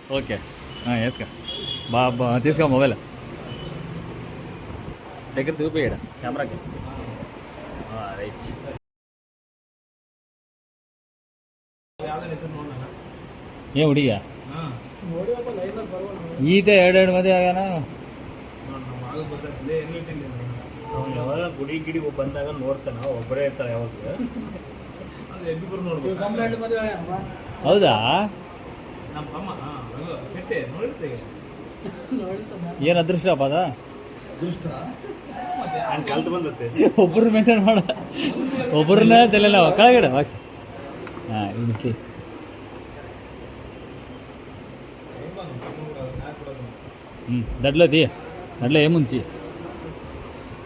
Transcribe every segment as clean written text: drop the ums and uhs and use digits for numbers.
okay వేసుకో బాబా తీసుకో mobile దగ్గర చూపియడ కెమెరాకి రైట్ ಏ ಹುಡುಗಿಯ ಈತ ಎರಡೆರಡು ಮದುವೆ ಆಗ್ಯಾನ ಯಾವಾಗ ಗುಡಿ ಗಿಡಿ ಬಂದಾಗ ನೋಡ್ತಾನ ಒಬ್ಬರೇ ಇರ್ತಾರೆ ಯಾವಾಗ ಹೌದಾ ಏನು ಅದೃಷ್ಟಪ್ಪ ಅದ ಕಲ್ತು ಬಂದತ್ತೆ ಒಬ್ಬರು ಮೇಂಟೈನ್ ಮಾಡ ಒಬ್ಬರನ್ನ ತಲೆ ನಾವು ಕೆಳಗಡೆ ಬಾಕ್ಸ್ ಹಾಂ ಇಡ್ತಿ దడ్లోది దడ్లో ఏముంచి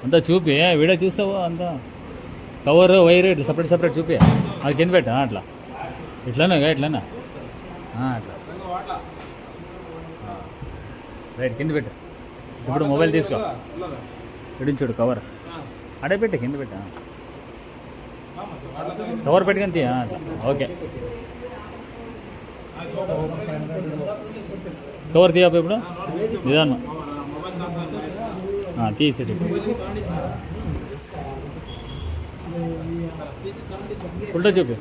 అంతా చూపి వీడియో చూస్తావు అంతా కవర్ వైర్ సపరేట్ సపరేట్ చూపి అది కింద పెట్టా అట్లా ఇట్లానే ఇట్లానా అట్లా రైట్ కింద పెట్టు ఇప్పుడు మొబైల్ తీసుకో చూడు కవర్ అడే పెట్టు కింద పెట్టా కవర్ పెట్టుకొని తీ అట్లా ఓకే కవర్ తీయపు ఇప్పుడు నిదానం తీసేది ఉల్టా చూపి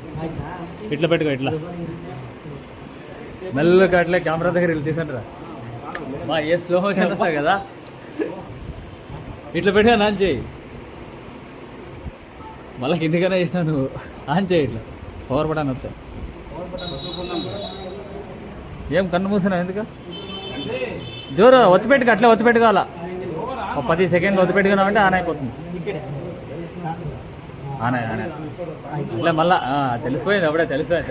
ఇట్లా పెట్టుకో ఇట్లా మెల్లగా అట్లా కెమెరా దగ్గర వెళ్ళి తీసుకుంటారా మా ఏ స్లో మోషన్ వస్తాయి కదా ఇట్లా పెట్టా ఆన్ చేయి మళ్ళీ కిందికైనా చేసినా నువ్వు ఆన్ చేయి ఇట్లా పవర్ బటన్ వస్తాయి ఏం కన్ను మూసినావు ఎందుకు జోరు ఒత్తిపెట్టుకు అట్లే ఒత్తిపెట్టుకోవాలా ఒక 10 సెకండ్లు ఒత్తిపెట్టుకున్నామంటే ఆన్ అయిపోతుంది ఆన్ ఇట్లా మళ్ళా తెలిసిపోయింది అప్పుడే తెలిసిపోయా